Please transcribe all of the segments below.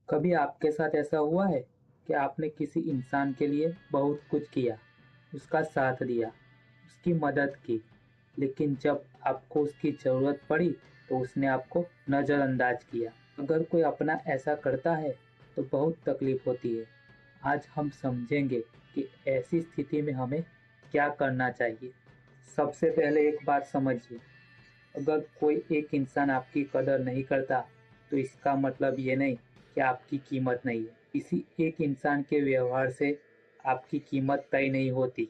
कभी आपके साथ ऐसा हुआ है कि आपने किसी इंसान के लिए बहुत कुछ किया, उसका साथ दिया, उसकी मदद की, लेकिन जब आपको उसकी ज़रूरत पड़ी तो उसने आपको नज़रअंदाज किया। अगर कोई अपना ऐसा करता है तो बहुत तकलीफ होती है। आज हम समझेंगे कि ऐसी स्थिति में हमें क्या करना चाहिए। सबसे पहले एक बात समझिए, अगर कोई एक इंसान आपकी कदर नहीं करता तो इसका मतलब ये नहीं कि आपकी कीमत नहीं है। किसी एक इंसान के व्यवहार से आपकी कीमत तय नहीं होती।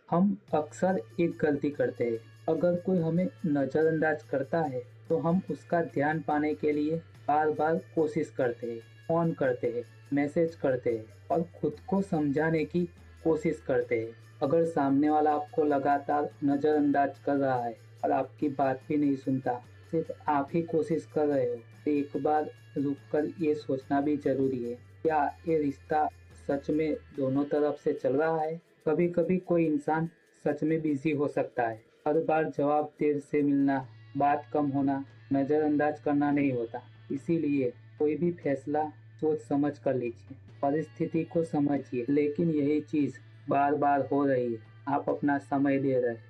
हम अक्सर एक गलती करते हैं, अगर कोई हमें नज़रअंदाज करता है तो हम उसका ध्यान पाने के लिए बार बार कोशिश करते हैं, फोन करते हैं, मैसेज करते हैं और खुद को समझाने की कोशिश करते हैं। अगर सामने वाला आपको लगातार नज़रअंदाज कर रहा है और आपकी बात भी नहीं सुनता, सिर्फ आप ही कोशिश कर रहे हो, तो एक बार रुककर ये सोचना भी जरूरी है, क्या ये रिश्ता सच में दोनों तरफ से चल रहा है। कभी कभी कोई इंसान सच में बिजी हो सकता है, हर बार जवाब देर से मिलना, बात कम होना, नज़रअंदाज करना नहीं होता। इसीलिए कोई भी फैसला सोच समझ कर लीजिए, परिस्थिति को समझिए। लेकिन यही चीज बार बार हो रही है, आप अपना समय दे रहे हैं,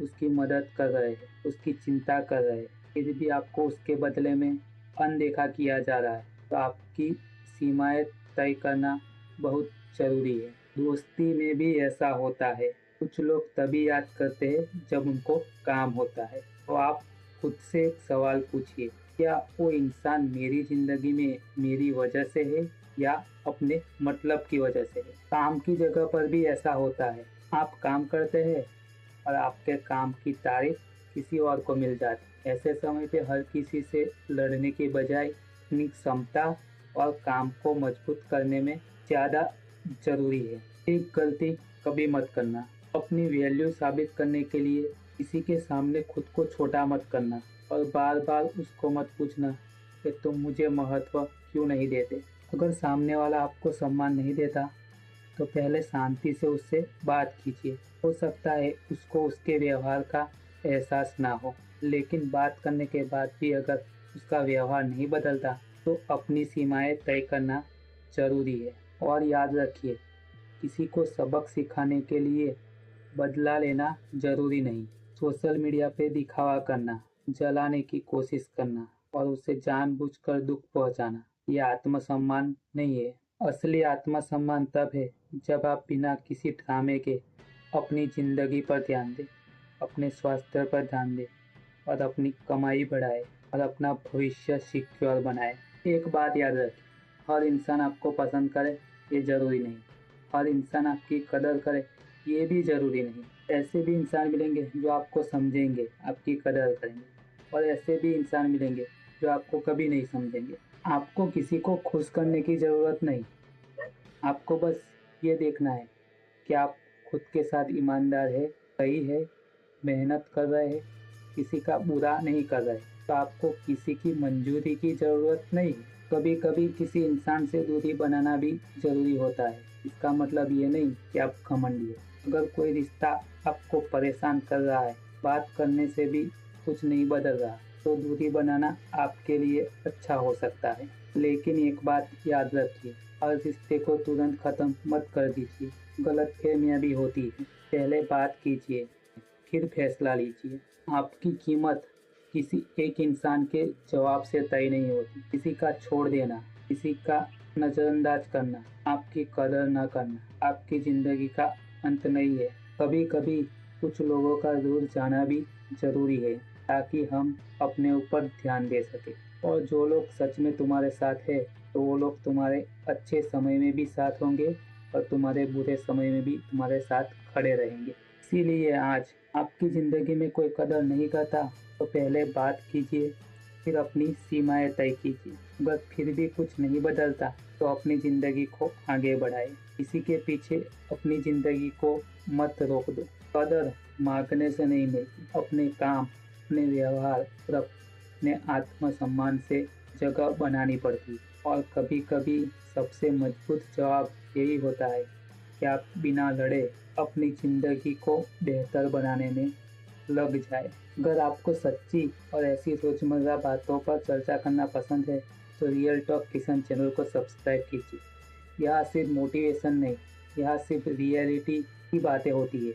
उसकी मदद कर रहे हैं, उसकी चिंता कर रहे हैं, फिर भी आपको उसके बदले में अनदेखा किया जा रहा है, तो आपकी सीमाएं तय करना बहुत जरूरी है। दोस्ती में भी ऐसा होता है, कुछ लोग तभी याद करते हैं जब उनको काम होता है। तो आप खुद से एक सवाल पूछिए, क्या वो इंसान मेरी जिंदगी में मेरी वजह से है या अपने मतलब की वजह से है। काम की जगह पर भी ऐसा होता है, आप काम करते हैं और आपके काम की तारीफ किसी और को मिल जाती है। ऐसे समय पे हर किसी से लड़ने के बजाय अपनी क्षमता और काम को मजबूत करने में ज़्यादा जरूरी है। एक गलती कभी मत करना, अपनी वैल्यू साबित करने के लिए किसी के सामने खुद को छोटा मत करना और बार बार उसको मत पूछना कि तुम मुझे महत्व क्यों नहीं देते। अगर सामने वाला आपको सम्मान नहीं देता तो पहले शांति से उससे बात कीजिए। हो सकता है उसको उसके व्यवहार का एहसास ना हो, लेकिन बात करने के बाद भी अगर उसका व्यवहार नहीं बदलता तो अपनी सीमाएं तय करना जरूरी है। और याद रखिए, किसी को सबक सिखाने के लिए बदला लेना जरूरी नहीं। सोशल मीडिया पे दिखावा करना, जलाने की कोशिश करना और उसे जानबूझकर दुख पहुंचाना, ये आत्मसम्मान नहीं है। असली आत्मसम्मान तब है जब आप बिना किसी ड्रामे के अपनी जिंदगी पर ध्यान दें, अपने स्वास्थ्य पर ध्यान दें और अपनी कमाई बढ़ाए और अपना भविष्य सिक्योर बनाए। एक बात याद रखें, हर इंसान आपको पसंद करे ये जरूरी नहीं, हर इंसान आपकी कदर करे ये भी जरूरी नहीं। ऐसे भी इंसान मिलेंगे जो आपको समझेंगे, आपकी कदर करेंगे, और ऐसे भी इंसान मिलेंगे जो आपको कभी नहीं समझेंगे। आपको किसी को खुश करने की जरूरत नहीं, आपको बस ये देखना है कि आप खुद के साथ ईमानदार है, सही है, मेहनत कर रहे हैं, किसी का बुरा नहीं कर रहे। तो आपको किसी की मंजूरी की जरूरत नहीं है। कभी कभी किसी इंसान से दूरी बनाना भी जरूरी होता है, इसका मतलब ये नहीं कि आप घमंडी हो। अगर कोई रिश्ता आपको परेशान कर रहा है, बात करने से भी कुछ नहीं बदल रहा, तो दूरी बनाना आपके लिए अच्छा हो सकता है। लेकिन एक बात याद रखिए, हर रिश्ते को तुरंत खत्म मत कर दीजिए, गलतफहमियां भी होती है। पहले बात कीजिए, फिर फैसला लीजिए। आपकी कीमत किसी एक इंसान के जवाब से तय नहीं होती। किसी का छोड़ देना, किसी का नजरअंदाज करना, आपकी कदर न करना आपकी जिंदगी का अंत नहीं है। कभी कभी कुछ लोगों का दूर जाना भी जरूरी है, ताकि हम अपने ऊपर ध्यान दे सके। और जो लोग सच में तुम्हारे साथ है, तो वो लोग तुम्हारे अच्छे समय में भी साथ होंगे और तुम्हारे बुरे समय में भी तुम्हारे साथ खड़े रहेंगे। इसीलिए आज आपकी जिंदगी में कोई कदर नहीं करता तो पहले बात कीजिए, फिर अपनी सीमाएं तय कीजिए। अगर फिर भी कुछ नहीं बदलता तो अपनी जिंदगी को आगे बढ़ाए। किसी के पीछे अपनी जिंदगी को मत रोक दो। कदर मांगने से नहीं मिलती, अपने काम, अपने व्यवहार और अपने आत्मसम्मान से जगह बनानी पड़ती। और कभी कभी सबसे मजबूत जवाब यही होता है कि आप बिना लड़े अपनी जिंदगी को बेहतर बनाने में लग जाए। अगर आपको सच्ची और ऐसी रोजमर्रा बातों पर चर्चा करना पसंद है तो रियल टॉक किसान चैनल को सब्सक्राइब कीजिए। यहाँ सिर्फ मोटिवेशन नहीं, यहाँ सिर्फ रियलिटी की बातें होती है।